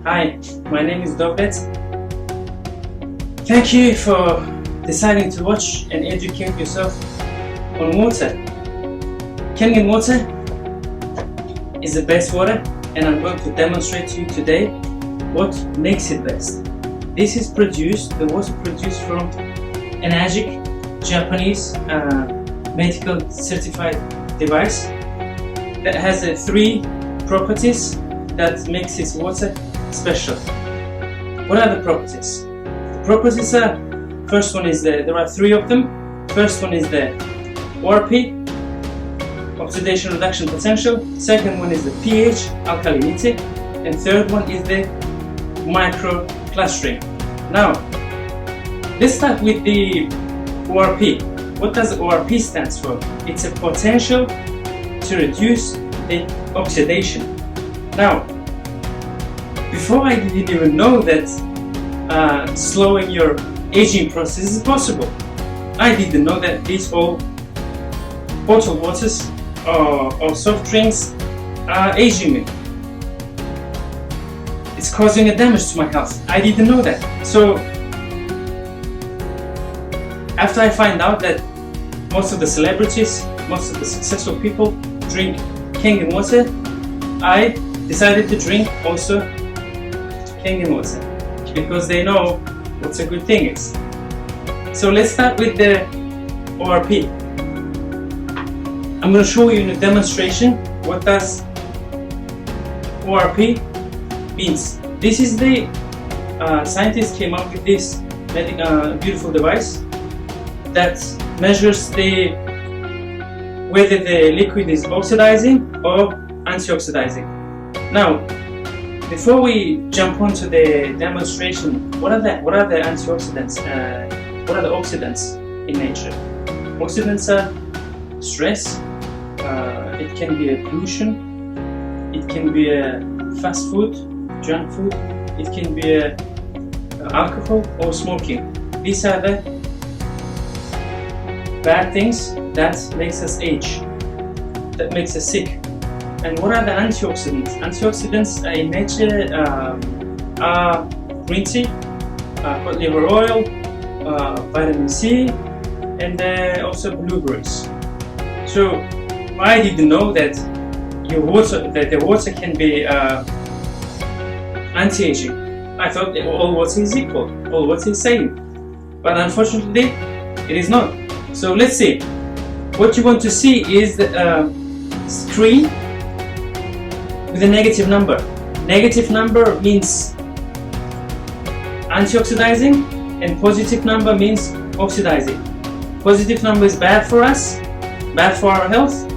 Hi, my name is Dobet. Thank you for deciding to watch and educate yourself on water. Kangen water is the best water, and I'm going to demonstrate to you today what makes it best. This is the water produced from Enagic, Japanese medical certified device that has three properties that makes its water special. What are the properties? The properties are, first one is there are three of them. First one is the ORP, oxidation reduction potential. Second one is the pH, alkalinity. And third one is the microclustering. Now, let's start with the ORP. What does ORP stands for? It's a potential to reduce the oxidation. Now, before I didn't even know that slowing your aging process is possible. I didn't know that these all bottled waters or soft drinks are aging me. It's causing a damage to my health. I didn't know that. So after I find out that most of the celebrities, most of the successful people drink Kangen water, I decided to drink also Kangen water because they know what a good thing is. So let's start with the ORP. I'm going to show you in a demonstration what does ORP means. This is the scientists came up with this beautiful device that measures whether the liquid is oxidizing or antioxidizing. Now, before we jump onto the demonstration, what are the antioxidants? What are the oxidants in nature? Oxidants are stress. It can be a pollution. It can be a fast food, junk food. It can be alcohol or smoking. These are the bad things that makes us age, that makes us sick. And what are the antioxidants? Antioxidants in nature are green tea, cod liver oil, vitamin C, and also blueberries. So I didn't know that the water can be anti-aging. I thought that all water is equal, all water is same, but unfortunately it is not. So let's see. What you want to see is the screen with a negative number. Negative number means antioxidizing, and positive number means oxidizing. Positive number is bad for us, bad for our health,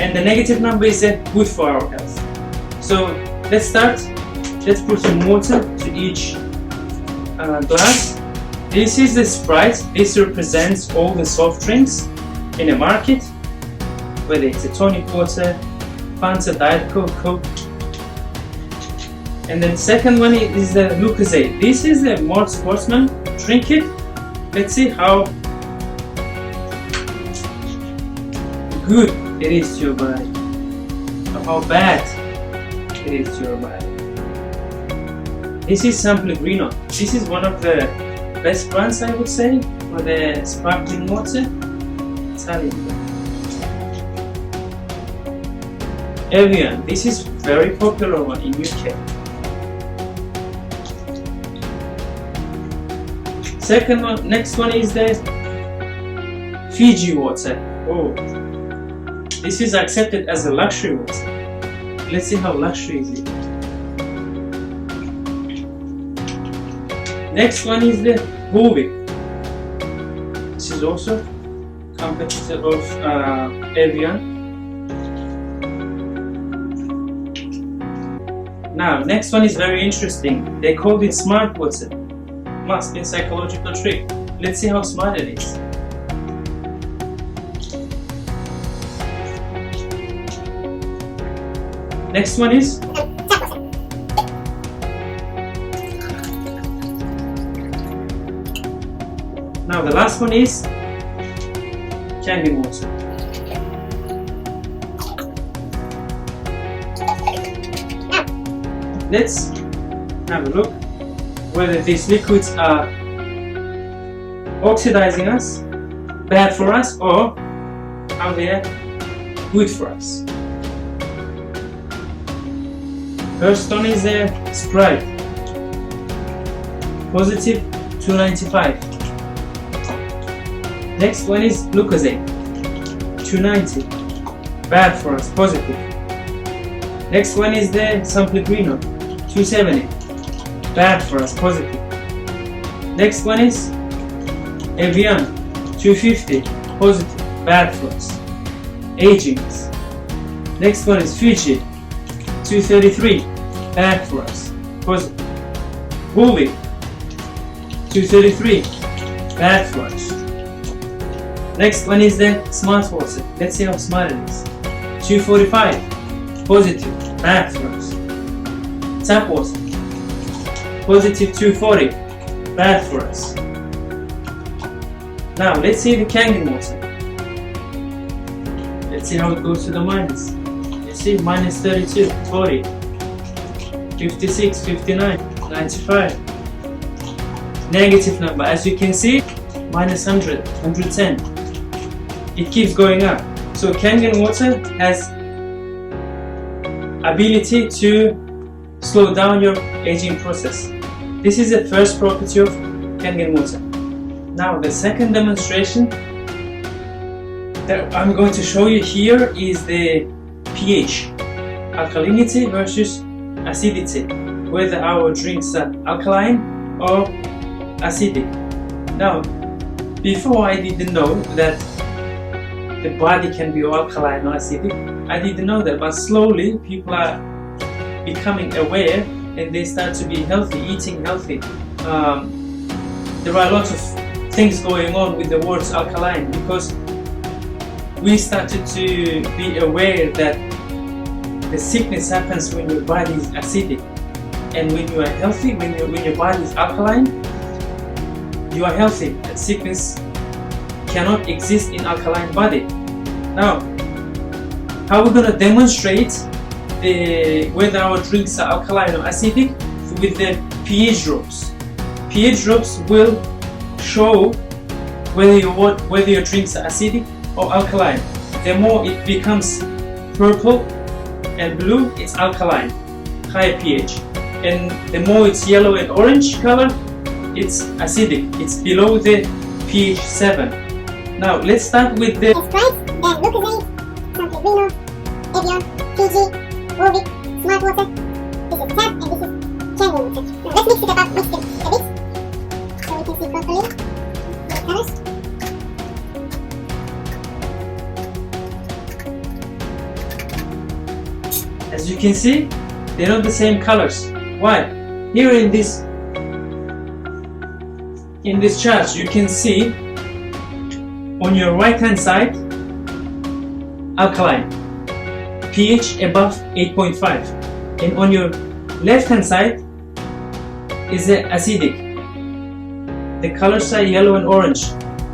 and the negative number is good for our health. So let's start. Let's put some water to each glass. This is the Sprite. This represents all the soft drinks in a market, whether it's a tonic water, Fanta, Diet Coke. And then second one is the Lucozade. This is the more sportsman drink it. Let's see how good it is to your body, or how bad it is to your body. This is San Pellegrino. This is one of the best brands, I would say, for the sparkling water. Italian brand. Evian. This is very popular one in UK. Next one is the Fiji water. Oh, this is accepted as a luxury water. Let's see how luxury is it. Next one is the Hovig. This is also competitor of Evian. Now, next one is very interesting. They called it smart water. Must be a psychological trick. Let's see how smart it is. Next one is now the last one is Kangen water. Let's have a look whether these liquids are oxidizing us, bad for us, or how they are good for us. First one is the Sprite, positive 295. Next one is Lucozade, 290, bad for us, positive. Next one is the San Pellegrino, 270, bad for us, positive. Next one is Evian, 250, positive, bad for us, aging us. Next one is Fiji, 233, bad for us, positive. Bully, 233, bad for us. Next one is the Smart Water. Let's see how smart it is. 245, positive, bad for us. Tap Water, positive 240, bad for us. Now let's see the Kangen Water. Let's see how it goes to the minus. You see, minus 32, 40, 56, 59, 95. Negative number, as you can see, minus 100, 110. It keeps going up. So Kangen Water has ability to slow down your aging process. This is the first property of Kangen Water. Now the second demonstration that I'm going to show you here is the pH, alkalinity versus acidity, whether our drinks are alkaline or acidic. Now, before I didn't know that the body can be alkaline or acidic. I didn't know that, but slowly people are becoming aware and they start to be healthy, eating healthy. There are a lot of things going on with the words alkaline because we started to be aware that the sickness happens when your body is acidic, and when you are healthy, when your body is alkaline, you are healthy. That sickness cannot exist in alkaline body. Now, how we're going to demonstrate whether our drinks are alkaline or acidic with the pH drops. pH drops will show whether your drinks are acidic or alkaline. The more it becomes purple and blue, it's alkaline, high pH. And the more it's yellow and orange color, it's acidic. It's below the pH 7. Now let's start with the Sprite, then Lucozade, San Pellegrino, Evian, Fiji, Warwick, Smart Water. This is tap and this is Kangen Water. Now let's mix it up, mix it a bit, so we can see properly the colors. As you can see, they're not the same colors. Why? Here in this chart, you can see on your right hand side, alkaline, pH above 8.5, and on your left hand side is the acidic. The colors are yellow and orange.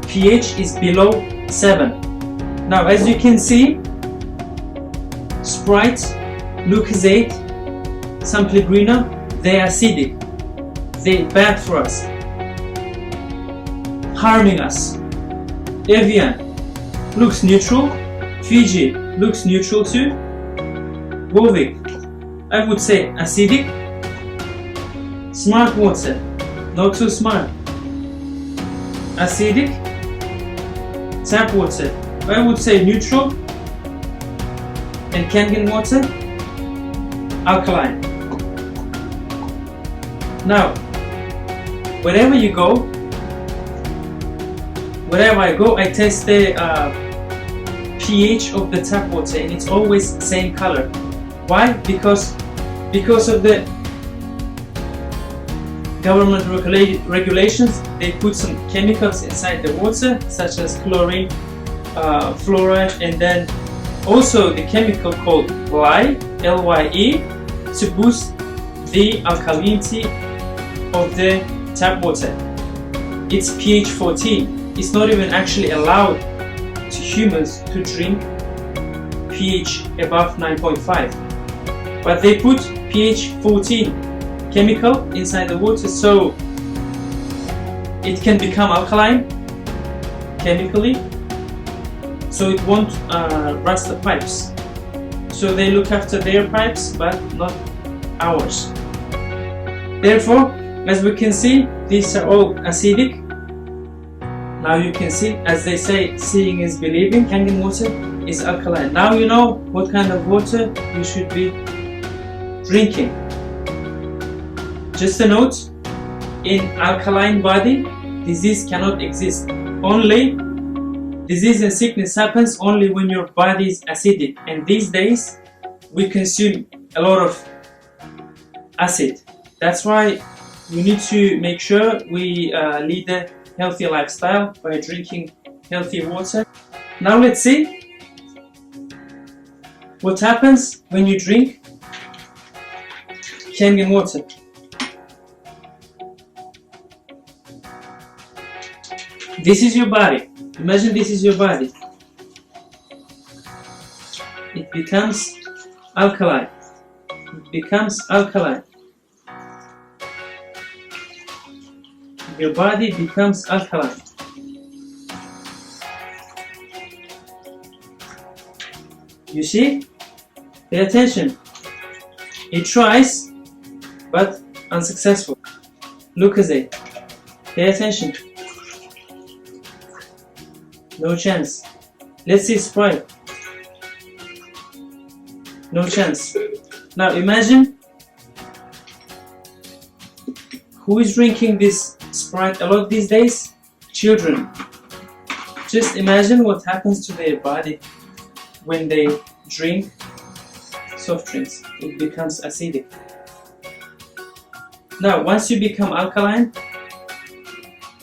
pH is below 7. Now, as you can see, Sprite, Lucozade, San Pellegrino, they are acidic. They're bad for us, harming us. Evian looks neutral. Fiji looks neutral too. Warwick, I would say acidic. Smart Water, not too smart. Acidic. Tap Water, I would say neutral. And Kangen Water, alkaline. Now, wherever I go, I test the pH of the tap water, and it's always the same color. Why? Because of the government regulations. They put some chemicals inside the water, such as chlorine, fluoride, and then also the chemical called lye, L-Y-E, to boost the alkalinity of the tap water. It's pH 14. It's not even actually allowed to humans to drink pH above 9.5. But they put pH 14 chemical inside the water, so it can become alkaline chemically, so it won't rust the pipes. So they look after their pipes but not ours. Therefore, as we can see, these are all acidic. Now you can see, as they say, seeing is believing. Kangen water is alkaline. Now you know what kind of water you should be drinking. Just a note, in alkaline body, disease cannot exist. Only disease and sickness happens only when your body is acidic. And these days, we consume a lot of acid. That's why we need to make sure we lead a healthy lifestyle by drinking healthy water. Now let's see what happens when you drink Kangen water. This is your body. Imagine this is your body. It becomes alkaline. It becomes alkaline. Your body becomes alkaline. You see? Pay attention. It tries, but unsuccessful. Look at it. Pay attention. No chance. Let's see Sprite. No chance. Now imagine who is drinking this Sprite a lot these days? Children. Just imagine what happens to their body when they drink soft drinks. It becomes acidic. Now, once you become alkaline,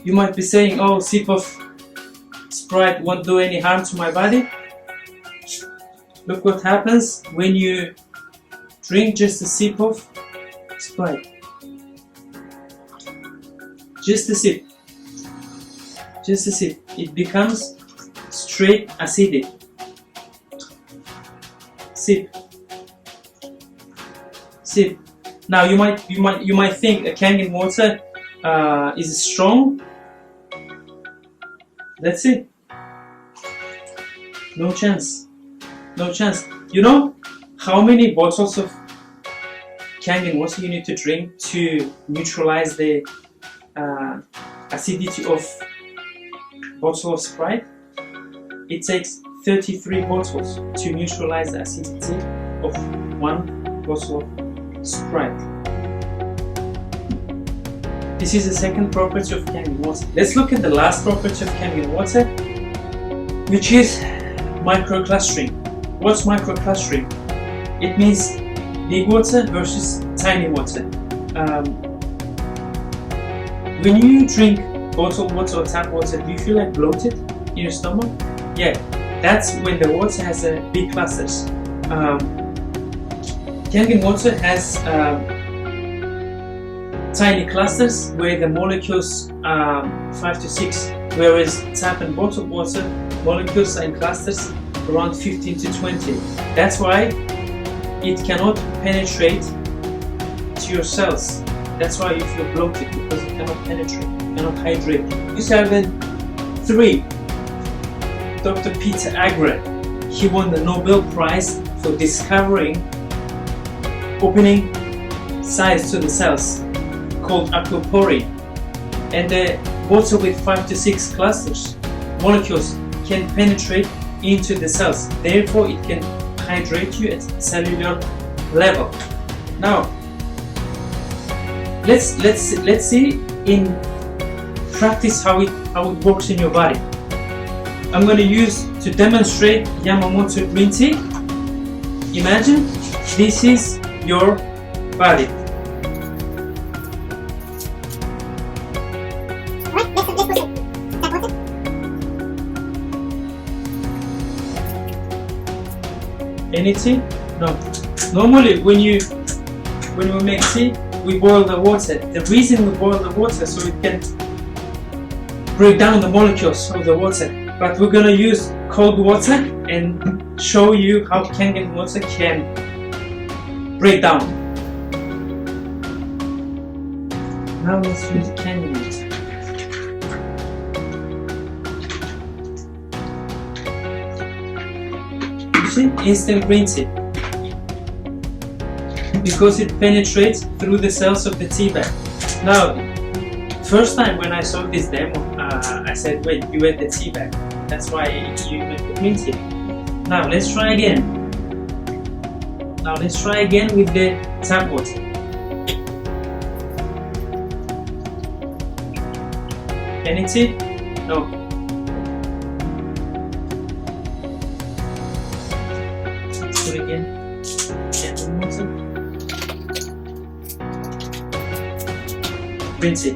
you might be saying, oh, sip of Sprite won't do any harm to my body. Look what happens when you drink just a sip of Sprite. Just a sip. Just a sip. It becomes straight acidic. Sip. Sip. Now you might think a Kangen water is strong. Let's see. No chance. No chance. You know how many bottles of Kangen water you need to drink to neutralize the acidity of bottle of Sprite? It takes 33 bottles to neutralize the acidity of one bottle of Sprite. This is the second property of Kangen water. Let's look at the last property of Kangen water, which is microclustering. What's microclustering? It means big water versus tiny water. When you drink bottled water or tap water, do you feel like bloated in your stomach? Yeah, that's when the water has big clusters. Kangen water has tiny clusters where the molecules are 5 to 6, whereas tap and bottled water molecules are in clusters around 15 to 20. That's why it cannot penetrate to your cells. That's why you feel bloated, because it cannot penetrate, cannot hydrate. These are the three. Dr. Peter Agre, he won the Nobel Prize for discovering opening sites to the cells called aquaporin. And the water with 5 to 6 clusters, molecules, can penetrate into the cells. Therefore, it can hydrate you at cellular level. Now, let's see in practice how it works in your body. I'm going to use to demonstrate Yamamoto green tea. Imagine this is your body. Any tea? No. Normally when we make tea, we boil the water. The reason we boil the water so it can break down the molecules of the water. But we're gonna use cold water and show you how Kangen water can break down. Now let's use Kangen water. You see, instant green tea. Because it penetrates through the cells of the tea bag. Now, first time when I saw this demo, I said, wait, you had the tea bag. That's why you make the green tea. Now let's try again. Now let's try again with the tap water. Any tea? No. Let's do it again. Kangen water. Green tea.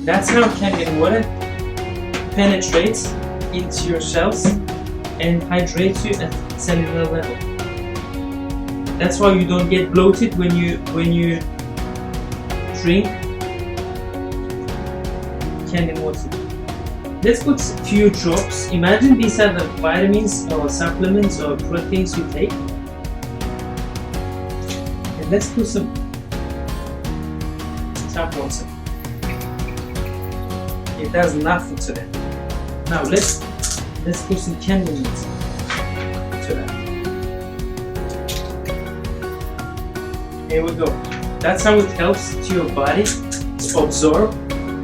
That's how Kangen water penetrates into your cells and hydrates you at cellular level. That's why you don't get bloated when you drink Kangen water. Let's put a few drops. Imagine these are the vitamins or supplements or proteins you take. And let's put some tap water. It does nothing to them. Now let's put some Kangen water to that. Here we go. That's how it helps to your body to absorb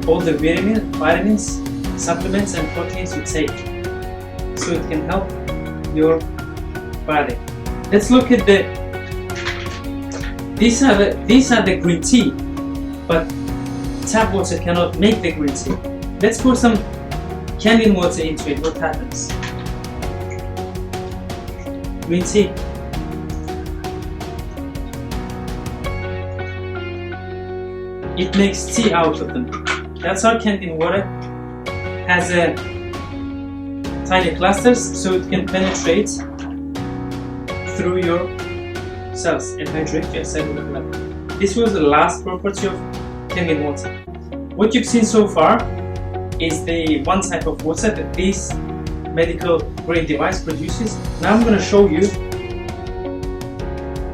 all the vitamins, supplements and proteins you take. So it can help your body. Let's look at these are the green tea, but tap water cannot make the green tea. Let's pour some Kangen water into it. What happens? Green tea. It makes tea out of them. That's how Kangen water has tiny clusters, so it can penetrate through your cells and hydrate your cellular level. This was the last property of Kangen water. What you've seen so far is the one type of water that this medical grade device produces. Now I'm going to show you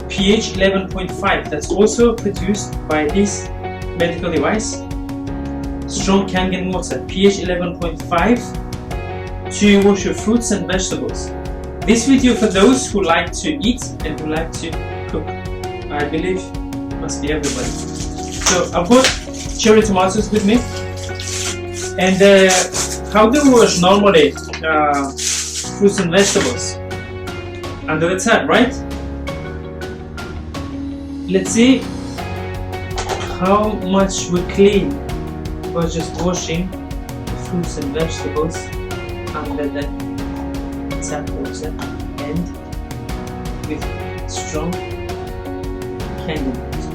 pH 11.5 that's also produced by this medical device. Strong Kangen water, pH 11.5 to wash your fruits and vegetables. This video for those who like to eat and who like to cook. I believe must be everybody. So I've got cherry tomatoes with me. And how do we wash normally fruits and vegetables? Under the tap, right? Let's see how much we clean by just washing the fruits and vegetables under the tap water and with strong Kangen water.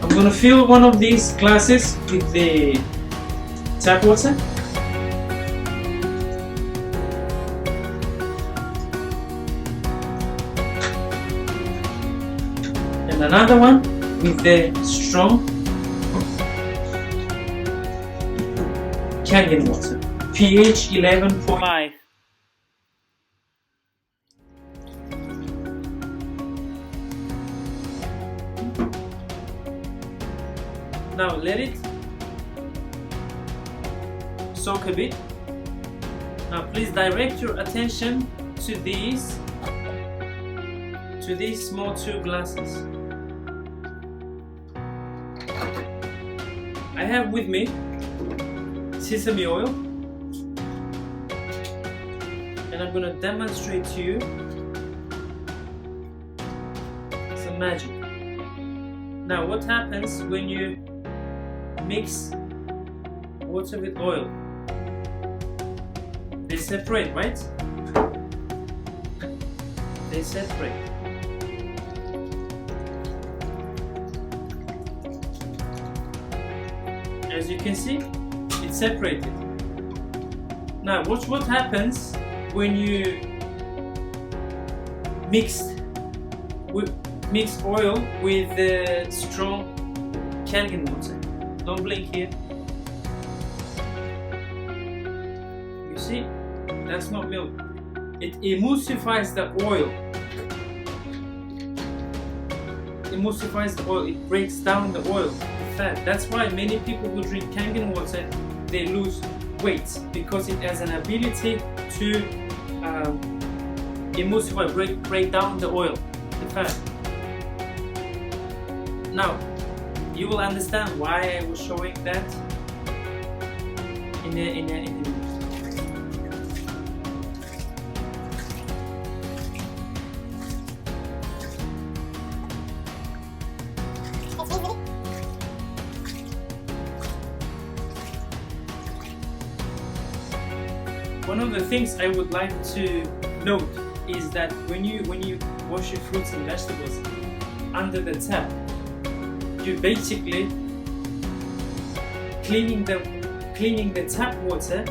I'm going to fill one of these glasses with the tap water. And another one with the strong Kangen water, pH 11.5. Now let it soak a bit. Now please direct your attention to these small two glasses. I have with me sesame oil, and I'm going to demonstrate to you some magic. Now what happens when you mix water with oil? They separate, right? They separate. As you can see, it's separated. Now watch what happens when you mix oil with the strong Kangen water. Don't blink here. You see, that's not milk. It emulsifies the oil. Emulsifies the oil. It breaks down the oil, the fat. That's why many people who drink Kangen water, they lose weight, because it has an ability to emulsify, break down the oil, the fat. Now, you will understand why I was showing that in a minute. One of the things I would like to note is that when you wash your fruits and vegetables under the tap, you're basically cleaning the tap water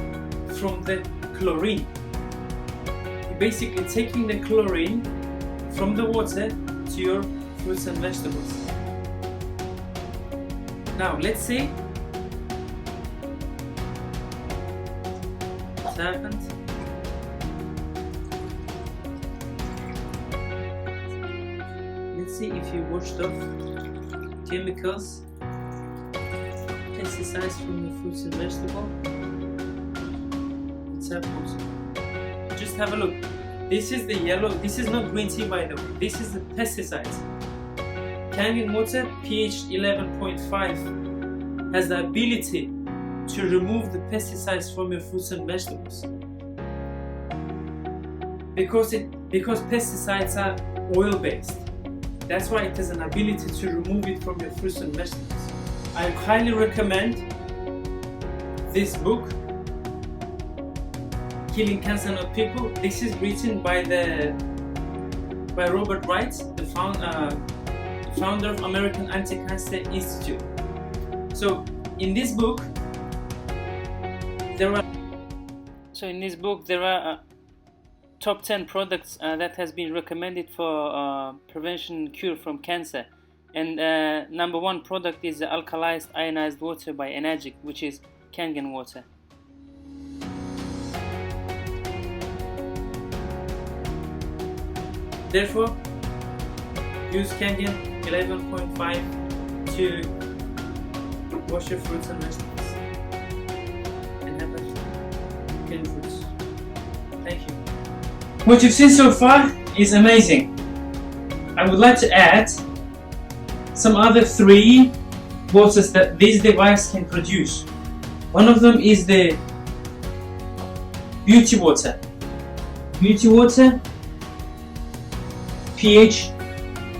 from the chlorine. You're basically taking the chlorine from the water to your fruits and vegetables. Now let's see what happened. Let's see if you washed off chemicals, pesticides from the fruits and vegetables. Tap water. Just have a look. This is the yellow. This is not green tea, by the way. This is the pesticides. Kangen water, pH 11.5, has the ability to remove the pesticides from your fruits and vegetables. Because pesticides are oil-based. That's why it has an ability to remove it from your fruits and vegetables. I highly recommend this book, Killing Cancer Not People. This is written by Robert Wright, the founder of American Anti-Cancer Institute. So in this book there are top 10 products that has been recommended for prevention and cure from cancer, and number 1 product is the alkalized ionized water by Enagic, which is Kangen water. Therefore, use Kangen 11.5 to wash your fruits and vegetables and have clean fruits. Thank you. What you've seen so far is amazing. I would like to add some other 3 waters that this device can produce. One of them is the beauty water. Beauty water, pH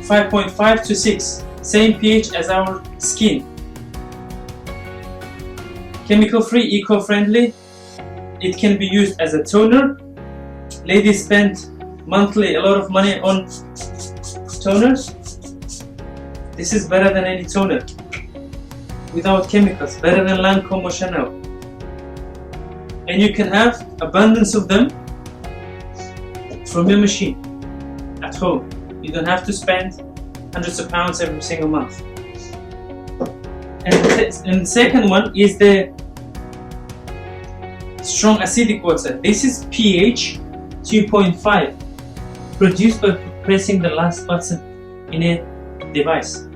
5.5 to 6, same pH as our skin. Chemical free, eco-friendly. It can be used as a toner. Ladies spend monthly a lot of money on toners. This is better than any toner, without chemicals, better than Lancome or Chanel. And you can have abundance of them from your machine at home. You don't have to spend hundreds of pounds every single month. And the second one is the strong acidic water. This is pH 2.5, produced by pressing the last button in a device.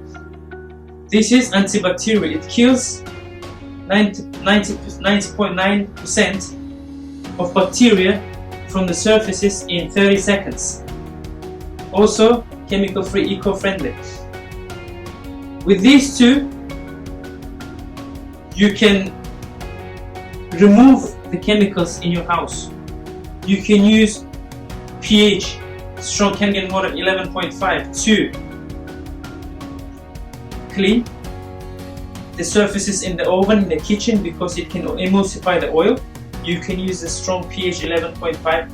This is antibacterial. It kills 90.9% of bacteria from the surfaces in 30 seconds. Also chemical free, eco-friendly. With these 2, you can remove the chemicals in your house. You can use pH strong Kangen water 11.5 to clean the surfaces in the oven, in the kitchen, because it can emulsify the oil. You can use the strong pH 11.5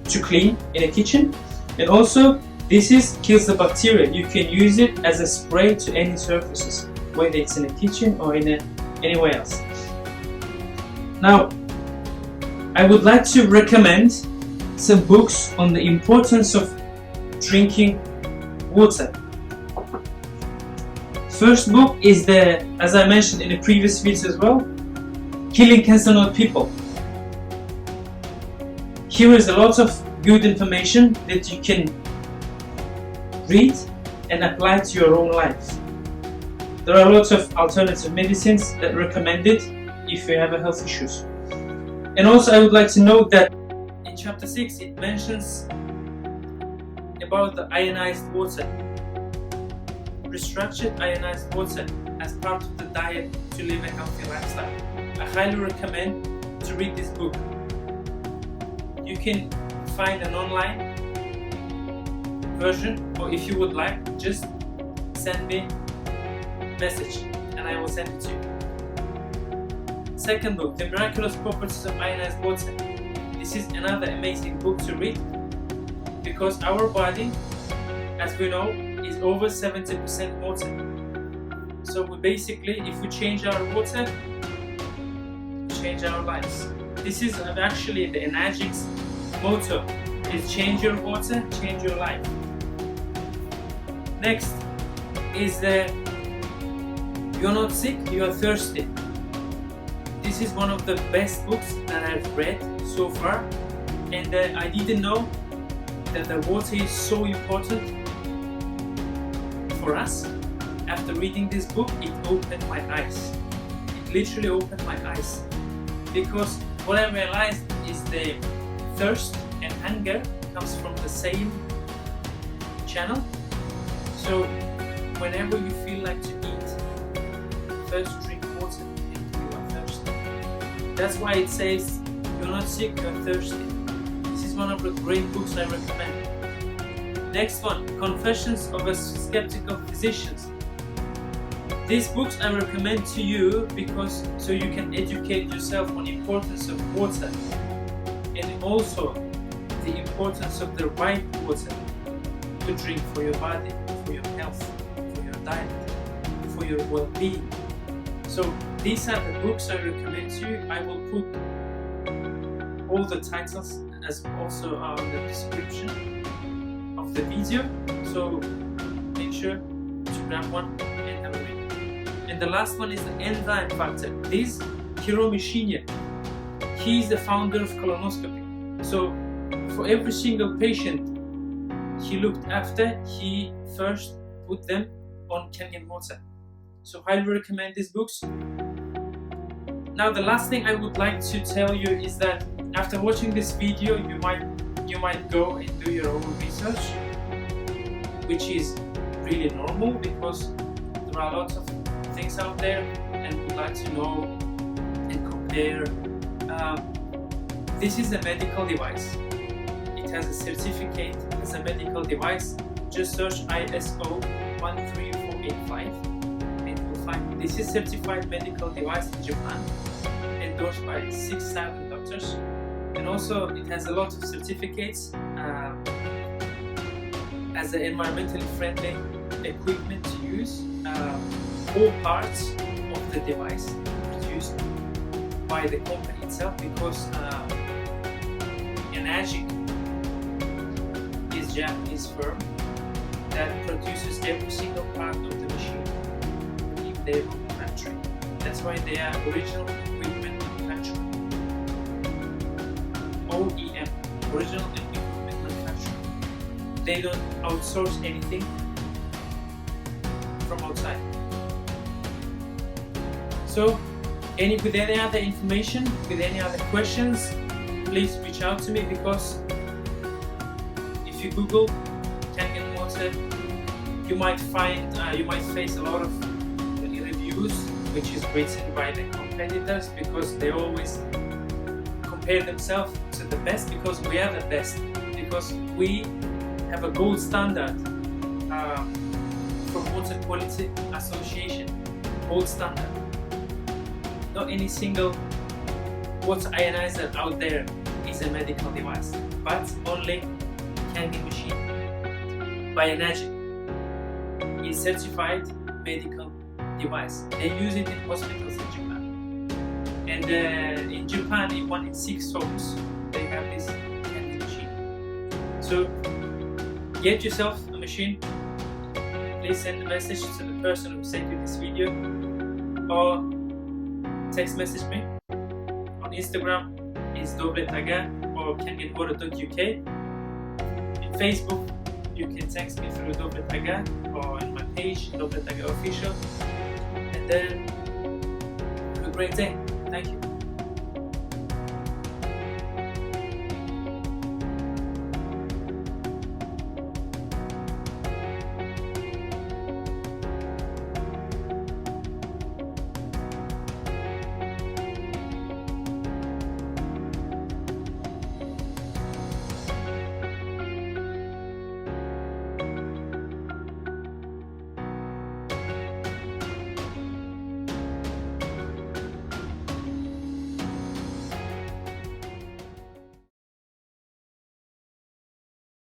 to clean in a kitchen, and also this kills the bacteria. You can use it as a spray to any surfaces, whether it's in a kitchen or anywhere else. Now, I would like to recommend some books on the importance of drinking water. first book is as I mentioned in the previous videos as well, Killing Cancer Not People. Here is a lot of good information that you can read and apply to your own life. There are lots of alternative medicines that are recommended if you have health issues. And also I would like to note that in chapter 6 it mentions about the ionized water. Restructured ionized water as part of the diet to live a healthy lifestyle. I highly recommend to read this book. You can find an online version, or if you would like, just send me a message and I will send it to you. Second book, The Miraculous Properties of Ionized Water. This is another amazing book to read because our body, as we know, is over 70% water. So we basically, if we change our water, we change our lives. This is actually the Enagic's motto, is change your water, change your life. Next is You're Not Sick, You Are Thirsty. This is one of the best books that I've read so far, and I didn't know that the water is so important for us. After reading this book, it opened my eyes. It literally opened my eyes, because what I realized is the thirst and hunger comes from the same channel. So whenever you feel like to eat, first drink water and you are thirsty. That's why it says you're not sick, you're thirsty. This is one of the great books I recommend. Next one, Confessions of a Skeptical Physician. These books I recommend to you because so you can educate yourself on the importance of water and also the importance of the right water to drink for your body, for your health, for your diet, for your well-being. So these are the books I recommend to you. I will put all the titles as also on the description of the video. So make sure to grab one and have a read. And the last one is the enzyme factor. This Hiro Mishinya, he is the founder of colonoscopy. So for every single patient he looked after, he first put them on Kangen water. So I highly recommend these books. Now the last thing I would like to tell you is that after watching this video, you might go and do your own research, which is really normal because there are lots of things out there and would like to know and compare. This is a medical device. It has a certificate as a medical device. Just search ISO 13485 and you'll find this is certified medical device in Japan, endorsed by 6,000 doctors, and also it has a lot of certificates as an environmentally friendly equipment to use. All parts of the device produced by the company itself, because Enagic is a Japanese firm that produces every single part of the machine in their own country. That's why they are original equipment manufacturer. OEM, original equipment manufacturer. They don't outsource anything from outside. So, with any other information, with any other questions, please reach out to me, because if you Google Kangen water, you might face a lot of reviews which is written by the competitors, because they always compare themselves to the best, because we are the best, because we have a gold standard from Water Quality Association, gold standard. Not any single water ionizer out there is a medical device, but only Kangen machine by Enagic is certified medical device. They use it in hospitals in Japan, and in Japan, in 1 in 6 homes they have this Kangen machine. So get yourself a machine, please send a message to the person who sent you this video, or text message me. On Instagram is dobletaga or kangenwater.uk. In Facebook you can text me through dobletaga or on my page dobletaga official. And then have a great day. Thank you.